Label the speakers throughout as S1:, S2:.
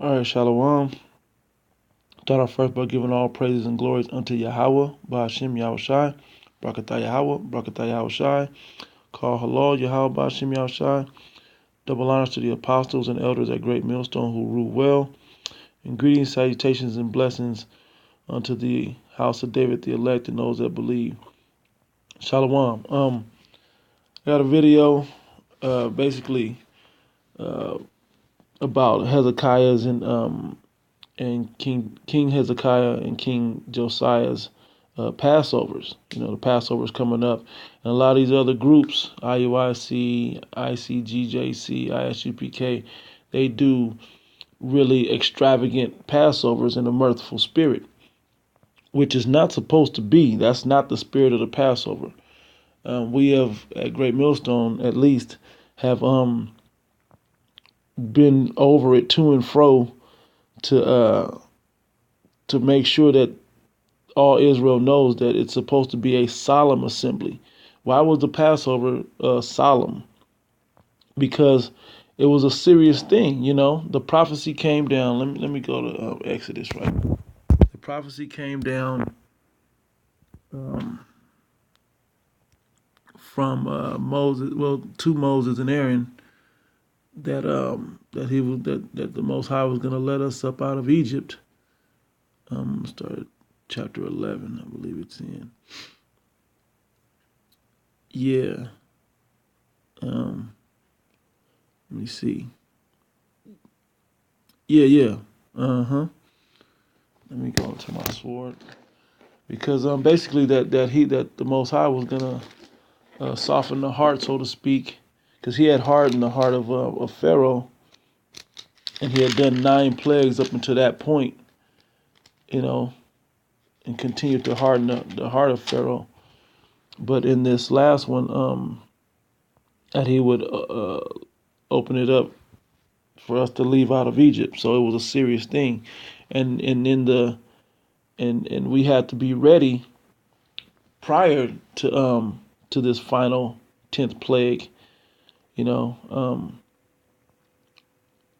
S1: All right, Shalom. Start off first by giving all praises and glories unto Yahweh, Ba'ashem Yahushai, Brakatah Yahweh, Brakatah Yahushai, Call Halal Yahweh, Ba'ashem Yahushai. Double honors to the apostles and elders at Great Millstone who rule well. And greetings, salutations, and blessings unto the house of David, the elect, and those that believe. Shalom. I got a video, basically, about Hezekiah's and King Hezekiah and King Josiah's Passovers. You know, the Passover's coming up. And a lot of these other groups, IUIC, ICGJC, ISUPK, they do really extravagant Passovers in a mirthful spirit, which is not supposed to be. That's not the spirit of the Passover. We have, at Great Millstone, at least, have been over it to and fro to make sure that all Israel knows that it's supposed to be a solemn assembly. Why was the Passover solemn? Because it was a serious thing, you know. The prophecy came down. Let me go to Exodus, right? The prophecy came down from Moses, well, to Moses and Aaron, that that the Most High was going to let us up out of Egypt. Start at chapter 11, I believe it's in. Yeah. Let me see. Yeah. Let me go to my sword, because basically that the Most High was gonna soften the heart, so to speak, because he had hardened the heart of Pharaoh, and he had done 9 plagues up until that point, you know, and continued to harden the heart of Pharaoh. But in this last one, that he would open it up for us to leave out of Egypt. So it was a serious thing, and we had to be ready prior to this final 10th plague, you know,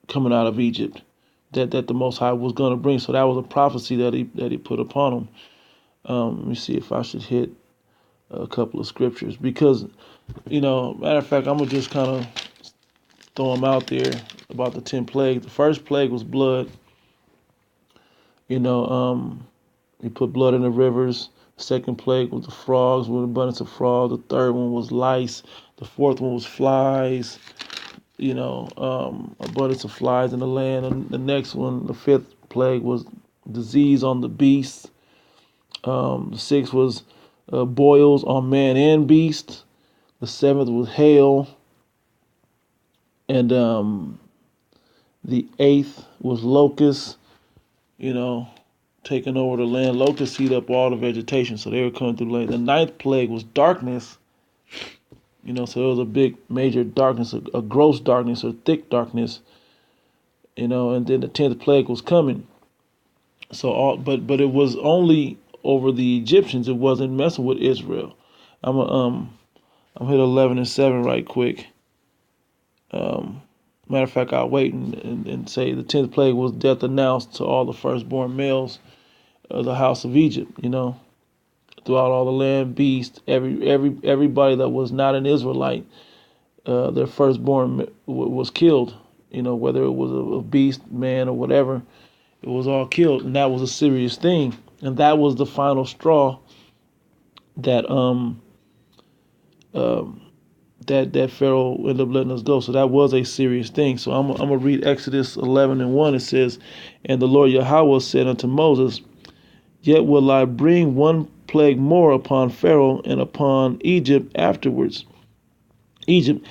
S1: coming out of Egypt, that the Most High was going to bring. So that was a prophecy that he put upon him. Let me see if I should hit a couple of scriptures, because, you know, matter of fact, I'm gonna just kind of throw them out there about the 10 plagues. The first plague was blood. You know, he put blood in the rivers. The second plague was the frogs, with abundance of frogs. The third one was lice. The fourth one was flies. You know, abundance of flies in the land. And the next one, the fifth plague, was disease on the beasts. The sixth was boils on man and beast. The seventh was hail. And the eighth was locusts, you know, taking over the land. Locusts eat up all the vegetation, so they were coming through the land. The ninth plague was darkness, you know, so it was a big, major darkness, a gross darkness or thick darkness, you know. And then the 10th plague was coming. So but it was only over the Egyptians. It wasn't messing with Israel. I'm hit 11 and 7 right quick. Matter of fact, I'll wait and say the 10th plague was death announced to all the firstborn males of the house of Egypt, you know, throughout all the land, beasts, everybody that was not an Israelite, their firstborn was killed, you know, whether it was a beast, man, or whatever, it was all killed. And that was a serious thing. And that was the final straw that that Pharaoh ended up letting us go. So that was a serious thing. So I'm going to read Exodus 11 and 1. It says, "And the Lord Yahweh said unto Moses, Yet will I bring one plague more upon Pharaoh and upon Egypt afterwards.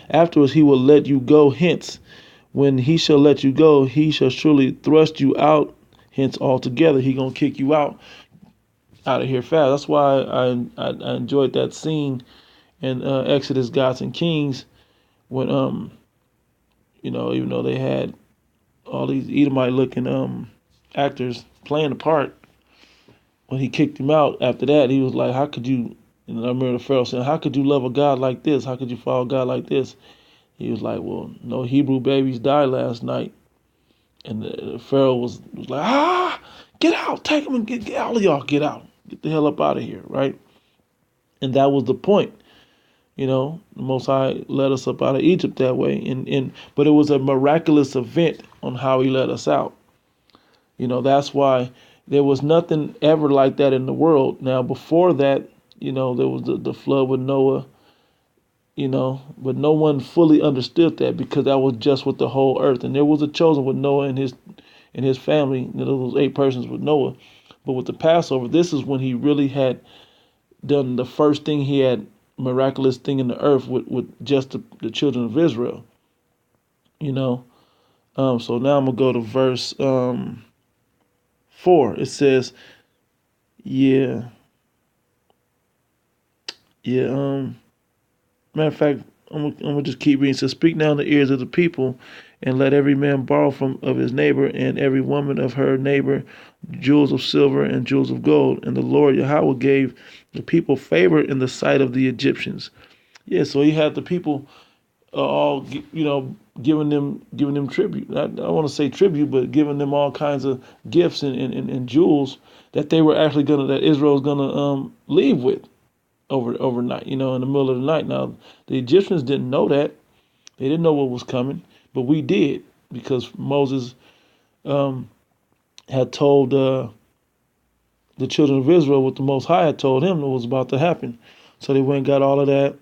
S1: Afterwards he will let you go hence. When he shall let you go, he shall surely thrust you out hence altogether." He going to kick you out of here fast. That's why I enjoyed that scene in Exodus, Gods and Kings, when you know, even though they had all these Edomite looking actors playing the part, when he kicked him out after that, he was like, "How could you?" And I remember the Pharaoh saying, "How could you love a God like this? How could you follow a God like this?" He was like, "Well, no Hebrew babies died last night, And the Pharaoh was like, get out, take them and get all of y'all, get out. Get the hell up out of here, right? And that was the point. The Most High led us up out of Egypt that way. But it was a miraculous event on how he let us out. That's why there was nothing ever like that in the world. Now, before that, there was the flood with Noah, but no one fully understood that because that was just with the whole earth. And there was a chosen with Noah and his family, those 8 persons with Noah. But with the Passover, this is when he really had done the first thing he had miraculous thing in the earth with just the children of Israel. So now I'm gonna go to verse 4. It says, yeah, yeah. Matter of fact, I'm gonna just keep reading. So speak now in the ears of the people, and let every man borrow of his neighbor, and every woman of her neighbor, jewels of silver and jewels of gold. And the Lord Yahweh gave the people favor in the sight of the Egyptians. Yeah, so he had the people all giving them tribute. I want to say tribute, but giving them all kinds of gifts and jewels that they were actually that Israel was gonna leave with overnight, in the middle of the night. Now, the Egyptians didn't know that. They didn't know what was coming, but we did because Moses had told the children of Israel what the Most High had told him that was about to happen. So they went and got all of that.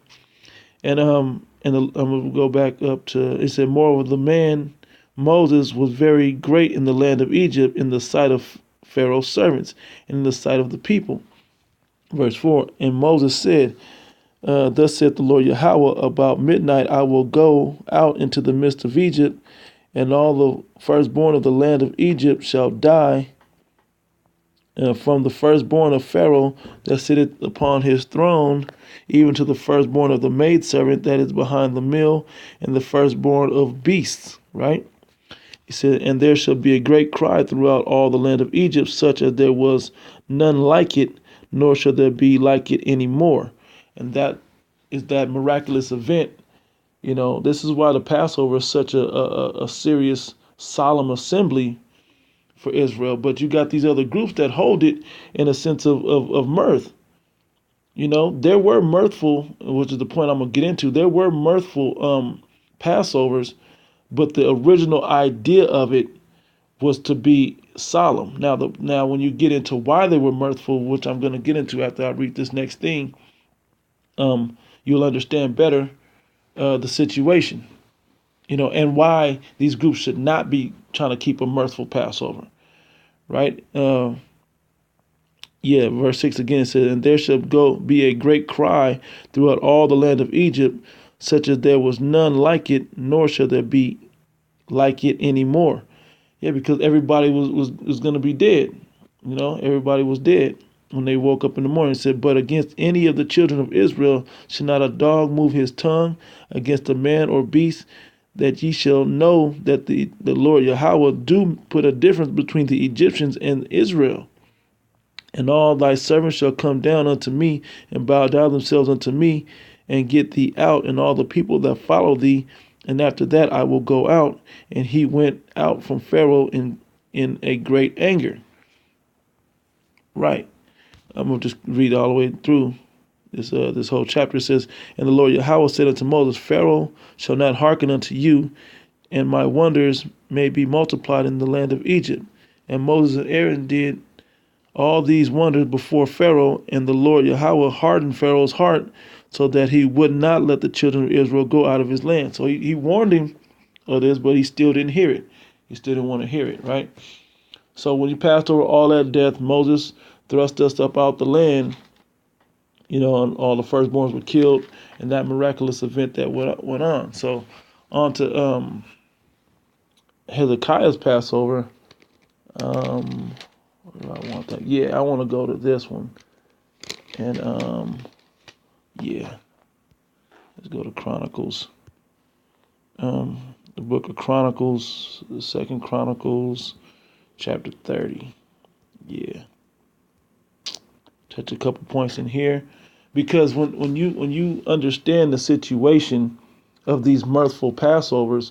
S1: And I'm going to go back up to, it said, moreover, the man Moses was very great in the land of Egypt in the sight of Pharaoh's servants and in the sight of the people. Verse 4, and Moses said, thus saith the Lord Yahweh, about midnight I will go out into the midst of Egypt, and all the firstborn of the land of Egypt shall die, from the firstborn of Pharaoh that sitteth upon his throne, even to the firstborn of the maidservant that is behind the mill, and the firstborn of beasts, right? He said, and there shall be a great cry throughout all the land of Egypt, such as there was none like it, nor shall there be like it any more. And that is that miraculous event. This is why the Passover is such a serious, solemn assembly for Israel. But you got these other groups that hold it in a sense of mirth. There were mirthful, which is the point I'm going to get into. There were mirthful Passovers, but the original idea of it was to be solemn. Now, when you get into why they were mirthful, which I'm going to get into after I read this next thing, you'll understand better the situation, and why these groups should not be trying to keep a mirthful Passover, right? Verse 6 again says, and there shall be a great cry throughout all the land of Egypt, such as there was none like it, nor shall there be like it anymore. Yeah, because everybody was going to be dead. Everybody was dead when they woke up in the morning. It said, but against any of the children of Israel shall not a dog move his tongue against a man or beast, that ye shall know that the Lord Yahweh do put a difference between the Egyptians and Israel. And all thy servants shall come down unto me and bow down themselves unto me and get thee out, and all the people that follow thee. And after that I will go out. And he went out from Pharaoh in a great anger. Right. I'm going to just read all the way through this whole chapter. It says, and the Lord Yahweh said unto Moses, Pharaoh shall not hearken unto you, and my wonders may be multiplied in the land of Egypt. And Moses and Aaron did all these wonders before Pharaoh, and the Lord Yahweh hardened Pharaoh's heart, so that he would not let the children of Israel go out of his land. So he warned him of this, but he still didn't hear it. He still didn't want to hear it, right? So when he passed over all that death, Moses thrust us up out the land, and all the firstborns were killed in that miraculous event that went on. So on to Hezekiah's Passover. Where do I want that? Yeah, I want to go to this one. And let's go to Chronicles. The book of Chronicles, the 2nd Chronicles, chapter 30. Yeah. Touch a couple points in here. Because when you understand the situation of these mirthful Passovers,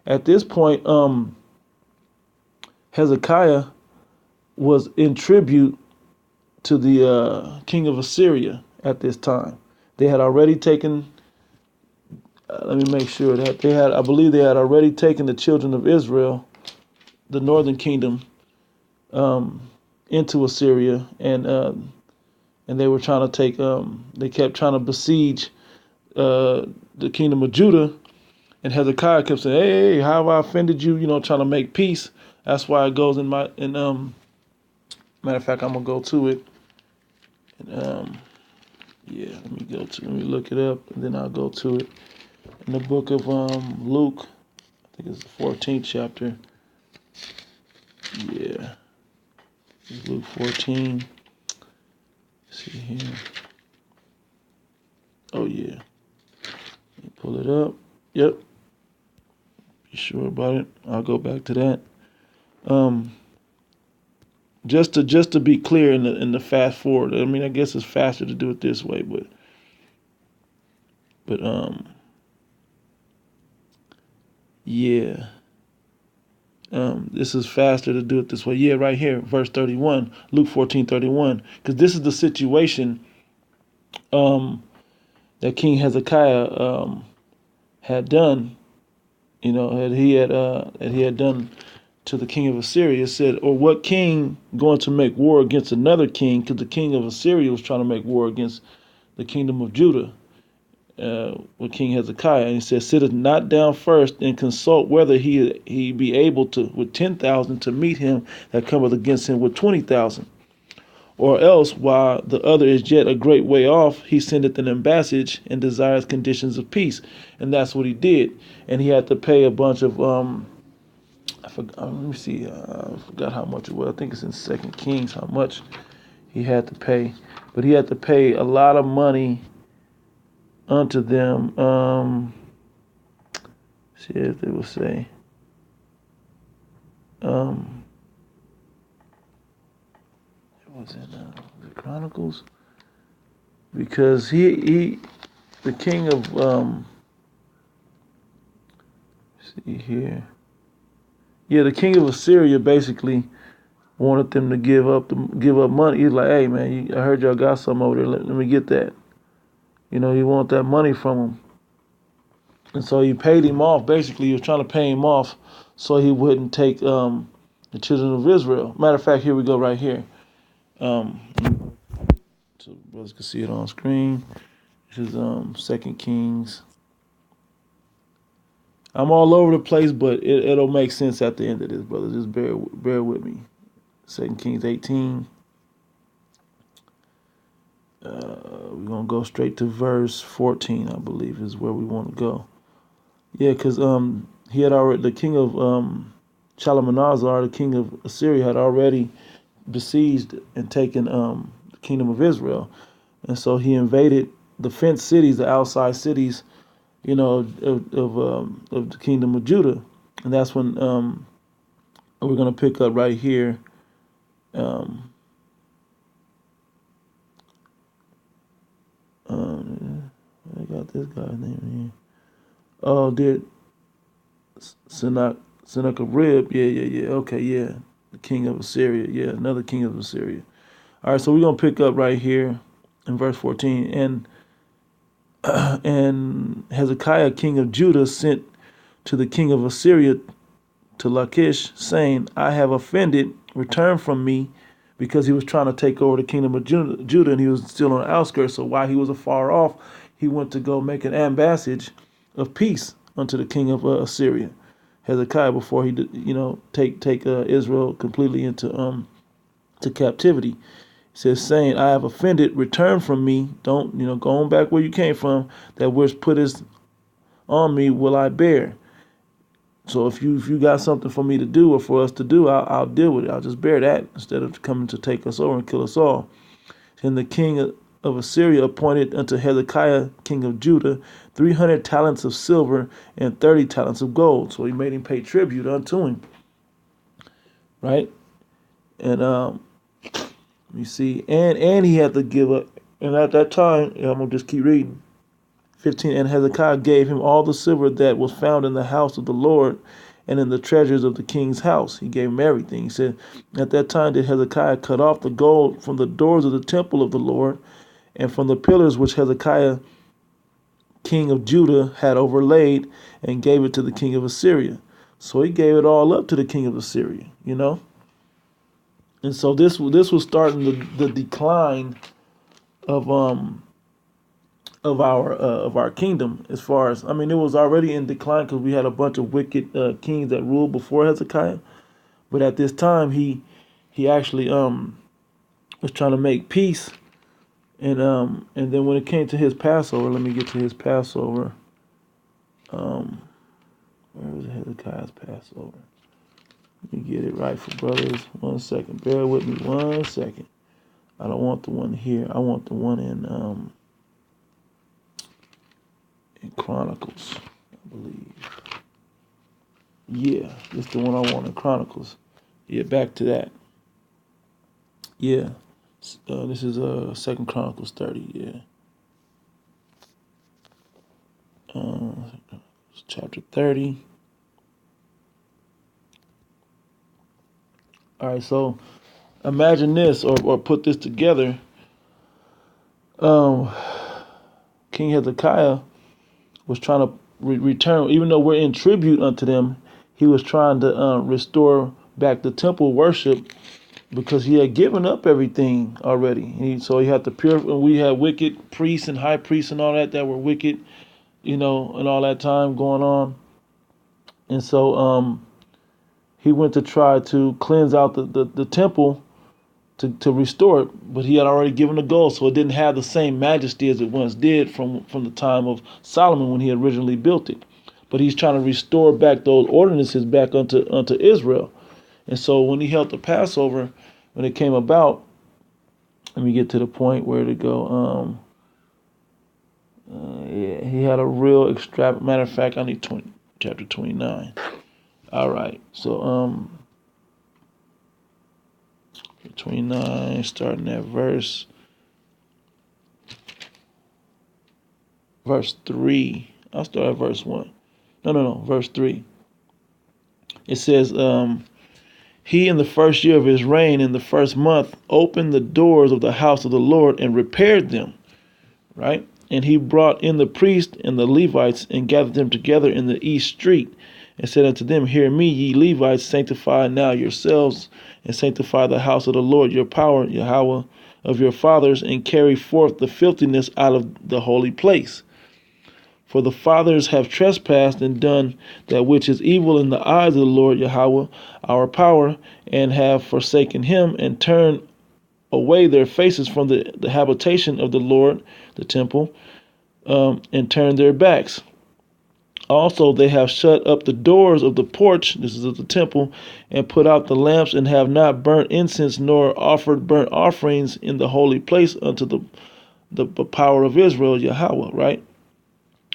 S1: at this point, Hezekiah was in tribute to the king of Assyria at this time. They had already taken, let me make sure that I believe they had already taken the children of Israel, the northern kingdom, into Assyria, and they were trying to take, they kept trying to besiege the kingdom of Judah, and Hezekiah kept saying, hey, how have I offended you? Trying to make peace. That's why it goes matter of fact, I'm gonna go to it. And let me look it up, and then I'll go to it. In the book of Luke, I think it's the 14th chapter. Yeah. It's Luke 14. Let's see here. Oh, yeah. Let me pull it up. Yep. Be sure about it. I'll go back to that. Just to be clear in the fast forward. I mean, I guess it's faster to do it this way, but yeah. This is faster to do it this way. Yeah, right here, verse 31, Luke 14:31, because this is the situation that King Hezekiah had done. That he had done to the king of Assyria. It said, or what king going to make war against another king? Because the king of Assyria was trying to make war against the kingdom of Judah. With King Hezekiah, and he says, sitteth not down first and consult whether he be able to with 10,000 to meet him that cometh against him with 20,000, or else while the other is yet a great way off, he sendeth an ambassage and desires conditions of peace. And that's what he did. And he had to pay a bunch of I forgot. Let me see. I forgot how much it was. I think it's in 2 Kings how much he had to pay, but he had to pay a lot of money unto them. See if they will say. It was in the Chronicles, because he the king of see here. Yeah, the king of Assyria basically wanted them to give up money. He's like, hey man, I heard y'all got something over there. Let me get that. He want that money from him. And so he paid him off. Basically, he was trying to pay him off so he wouldn't take the children of Israel. Matter of fact, here we go right here. So brothers can see it on screen. This is 2 Kings. I'm all over the place, but it'll make sense at the end of this, brothers. Just bear with me. 2 Kings 18. We're going to go straight to verse 14, I believe, is where we want to go. Yeah, because he had already, the king of Shalmaneser, the king of Assyria, had already besieged and taken the kingdom of Israel. And so he invaded the fenced cities, the outside cities, of the kingdom of Judah. And that's when we're going to pick up right here. I got this guy's name here. Oh, did Sennacherib? Yeah. Okay, yeah. The king of Assyria. Yeah, another king of Assyria. All right, so we're going to pick up right here in verse 14. And Hezekiah, king of Judah, sent to the king of Assyria to Lachish, saying, I have offended, return from me, because he was trying to take over the kingdom of Judah, and he was still on the outskirts. So while he was afar off, he went to go make an ambassage of peace unto the king of Assyria, Hezekiah, before he take Israel completely into to captivity. He says, saying, I have offended, return from me. Don't, go on back where you came from. That which puttest on me will I bear. So if you got something for me to do or for us to do, I'll deal with it. I'll just bear that instead of coming to take us over and kill us all. And the king of Assyria appointed unto Hezekiah, king of Judah, 300 talents of silver and 30 talents of gold. So he made him pay tribute unto him. Right? And you see, and he had to give up. And at that time, I'm going to just keep reading. 15, and Hezekiah gave him all the silver that was found in the house of the Lord, and in the treasures of the king's house. He gave him everything. He said, at that time did Hezekiah cut off the gold from the doors of the temple of the Lord, and from the pillars which Hezekiah, king of Judah, had overlaid, and gave it to the king of Assyria. So he gave it all up to the king of Assyria, you know. And so this was starting the decline of our kingdom. As far as, I mean, it was already in decline because we had a bunch of wicked kings that ruled before Hezekiah. But at this time, he actually was trying to make peace. And then when it came to his Passover, let me get to his Passover. Where was Hezekiah's Passover? Let me get it right for brothers. 1 second. Bear with me 1 second. I don't want the one here. I want the one in Chronicles, I believe. Yeah, it's the one I want in Chronicles. Yeah, back to that. Yeah, this is 2 Chronicles 30. Yeah, chapter 30. All right, so imagine this, or put this together. King Hezekiah was trying to return, even though we're in tribute unto them, he was trying to restore back the temple worship because he had given up everything already. So he had to purify. We had wicked priests and high priests and all that were wicked, you know, and all that time going on. And so he went to try to cleanse out the temple to restore it, but he had already given the gold, so it didn't have the same majesty as it once did from the time of Solomon when he originally built it. But he's trying to restore back those ordinances back unto Israel. And so when he held the Passover, when it came about, let me get to the point where to go. Yeah, he had a real extravagant. Matter of fact, I need chapter 29. All right, so 29, starting at verse 3. I'll start at verse 1. No, verse 3. It says, he in the first year of his reign, in the first month, opened the doors of the house of the Lord and repaired them, right? And he brought in the priests and the Levites and gathered them together in the east street and said unto them, hear me, ye Levites, sanctify now yourselves and sanctify the house of the Lord your power, Yahweh, of your fathers, and carry forth the filthiness out of the holy place. For the fathers have trespassed and done that which is evil in the eyes of the Lord Yahweh, our power, and have forsaken him and turned away their faces from the habitation of the Lord, the temple, and turned their backs. Also they have shut up the doors of the porch, this is of the temple, and put out the lamps, and have not burnt incense nor offered burnt offerings in the holy place unto the power of Israel, Yahweh, right?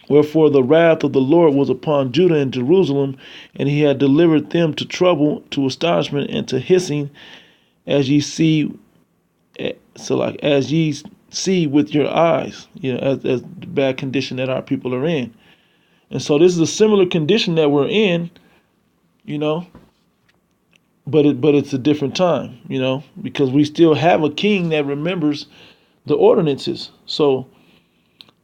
S1: Wherefore the wrath of the Lord was upon Judah and Jerusalem, and he had delivered them to trouble, to astonishment, and to hissing, as ye see, as ye see with your eyes, you know, as the bad condition that our people are in. And so this is a similar condition that we're in, you know, but it's a different time, you know, because we still have a king that remembers the ordinances. So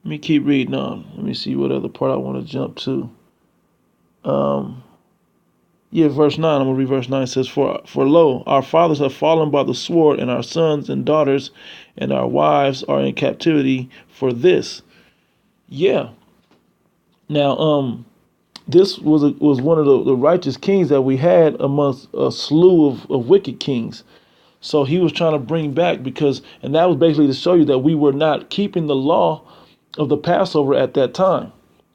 S1: let me keep reading on. Let me see what other part I want to jump to. Yeah, verse 9. I'm going to read verse 9. It says, For lo, our fathers have fallen by the sword, and our sons and daughters and our wives are in captivity for this. Yeah. Now, this was one of the righteous kings that we had amongst a slew of wicked kings. So he was trying to bring back and that was basically to show you that we were not keeping the law of the Passover at that time.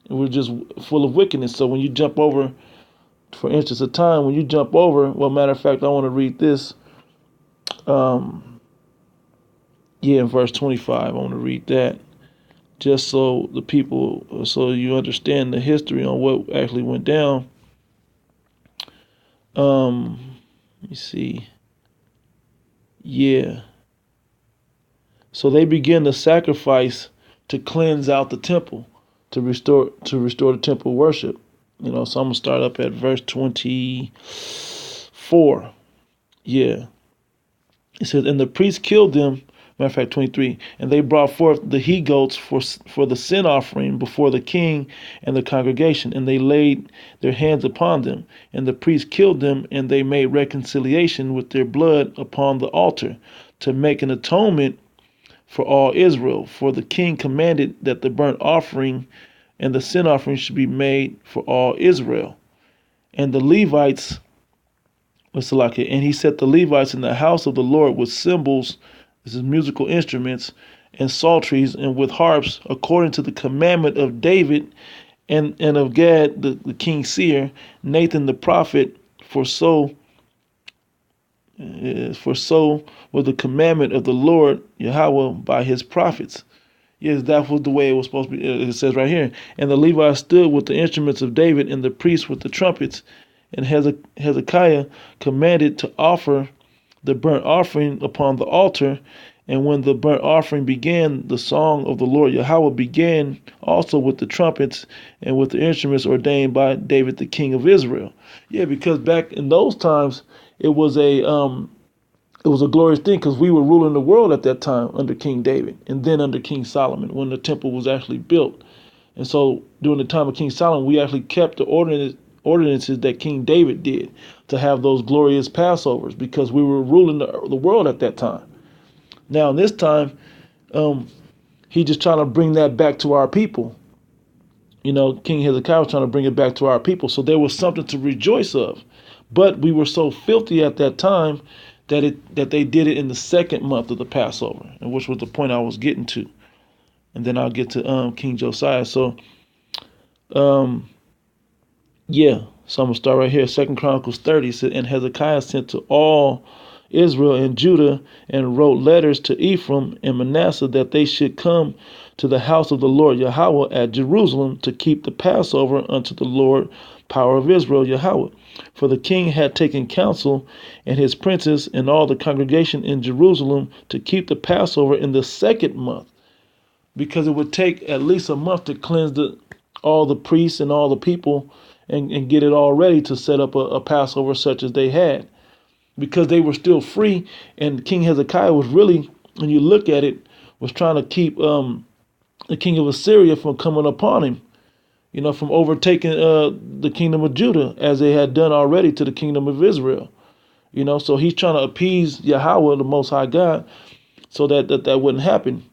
S1: We're just full of wickedness. So when you jump over, for instance, a time when you jump over, well, matter of fact, I want to read this. In verse 25, I want to read that just so so you understand the history on what actually went down. Let me see. Yeah. So they begin to sacrifice to cleanse out the temple, to restore the temple worship. So I'm gonna start up at verse 24. Yeah. It says, and the priests killed them. Matter of fact, 23. And they brought forth the he goats for the sin offering before the king and the congregation, and they laid their hands upon them. And the priests killed them, and they made reconciliation with their blood upon the altar to make an atonement for all Israel. For the king commanded that the burnt offering and the sin offering should be made for all Israel. And the Levites, and he set the Levites in the house of the Lord with cymbals, this is musical instruments, and psalteries, and with harps, according to the commandment of David and of Gad, the king's seer, Nathan the prophet, for so was the commandment of the Lord Yahweh by his prophets. Yes, that was the way it was supposed to be. It says right here, and the Levites stood with the instruments of David, and the priests with the trumpets. And Hezekiah commanded to offer the burnt offering upon the altar. And when the burnt offering began, the song of the Lord Yahweh began also with the trumpets and with the instruments ordained by David, the king of Israel. Yeah, because back in those times, it was a glorious thing, because we were ruling the world at that time under King David, and then under King Solomon when the temple was actually built. And so during the time of King Solomon, we actually kept the ordinances that King David did to have those glorious Passovers, because we were ruling the world at that time. Now, in this time, he just trying to bring that back to our people. King Hezekiah was trying to bring it back to our people. So there was something to rejoice of. But we were so filthy at that time that they did it in the second month of the Passover, and which was the point I was getting to. And then I'll get to King Josiah. So, yeah. So I'm going to start right here. 2 Chronicles 30 said, and Hezekiah sent to all Israel and Judah and wrote letters to Ephraim and Manasseh that they should come to the house of the Lord Yahweh at Jerusalem to keep the Passover unto the Lord, power of Israel Yahweh. For the king had taken counsel, and his princes and all the congregation in Jerusalem, to keep the Passover in the second month, because it would take at least a month to cleanse all the priests and all the people and get it all ready to set up a Passover such as they had, because they were still free. And King Hezekiah was really, when you look at it, was trying to keep the king of Assyria from coming upon him, from overtaking the kingdom of Judah, as they had done already to the kingdom of Israel. So he's trying to appease Yahweh, the Most High God, so that wouldn't happen.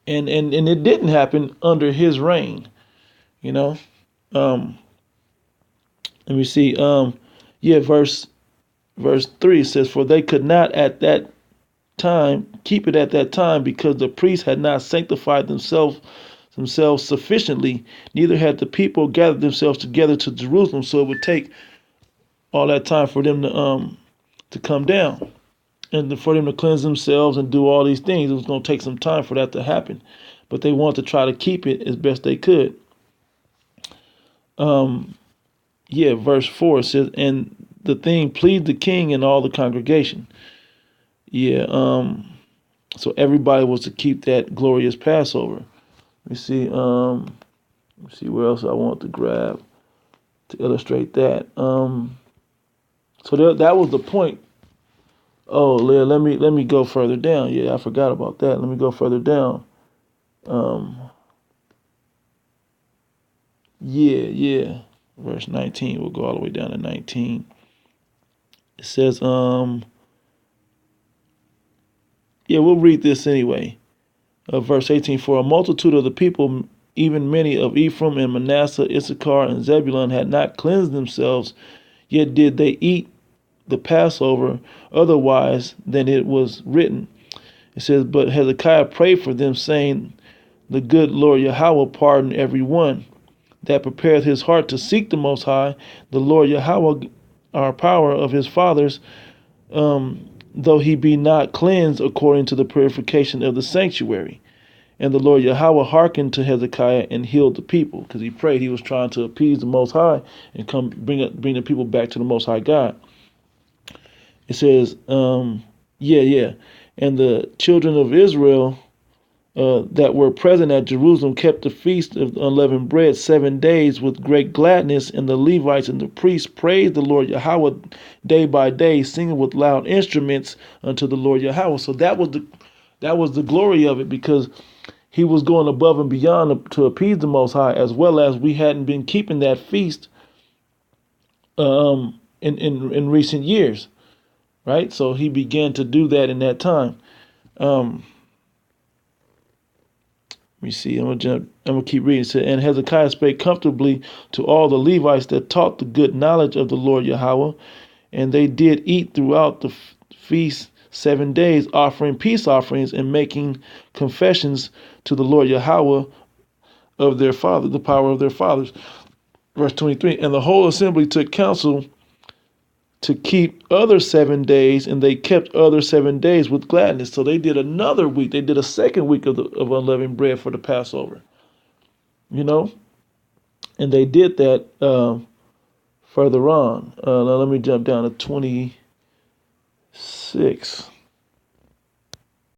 S1: And it didn't happen under his reign. Let me see. Verse 3 says, for they could not at that time keep it at that time, because the priests had not sanctified themselves sufficiently, neither had the people gathered themselves together to Jerusalem. So it would take all that time for them to come down, and for them to cleanse themselves and do all these things. It was going to take some time for that to happen, but they wanted to try to keep it as best they could. Verse 4 says, and the thing pleased the king and all the congregation. So everybody was to keep that glorious Passover. Let me see where else I want to grab to illustrate that. So that was the point. Oh, let me go further down. Yeah, I forgot about that. Let me go further down. Verse 19. We'll go all the way down to 19. It says, we'll read this anyway. Verse 18, for a multitude of the people, even many of Ephraim and Manasseh, Issachar and Zebulun, had not cleansed themselves, yet did they eat the Passover otherwise than it was written. It says, but Hezekiah prayed for them, saying, the good Lord Yahweh pardon every one that prepareth his heart to seek the Most High, the Lord Yahweh, our power of his fathers, though he be not cleansed according to the purification of the sanctuary. And the Lord Yahweh hearkened to Hezekiah and healed the people, because he prayed. He was trying to appease the Most High and bring the people back to the Most High God. It says, and the children of Israel that were present at Jerusalem kept the feast of unleavened bread 7 days with great gladness, and the Levites and the priests praised the Lord Yahweh day by day, singing with loud instruments unto the Lord Yahweh. So that was the glory of it, because he was going above and beyond to appease the Most High, as well as we hadn't been keeping that feast in recent years, right? So he began to do that in that time. Um, Let me see. I'm gonna keep reading. It said, and Hezekiah spake comfortably to all the Levites that taught the good knowledge of the Lord Yahweh, and they did eat throughout the feast 7 days, offering peace offerings and making confessions to the Lord Yahweh of their father, the power of their fathers. Verse 23. And the whole assembly took counsel to keep other 7 days, and they kept other 7 days with gladness. So they did another week. They did a second week of unleavened bread for the Passover. You know, and they did that further on. Now let me jump down to 26.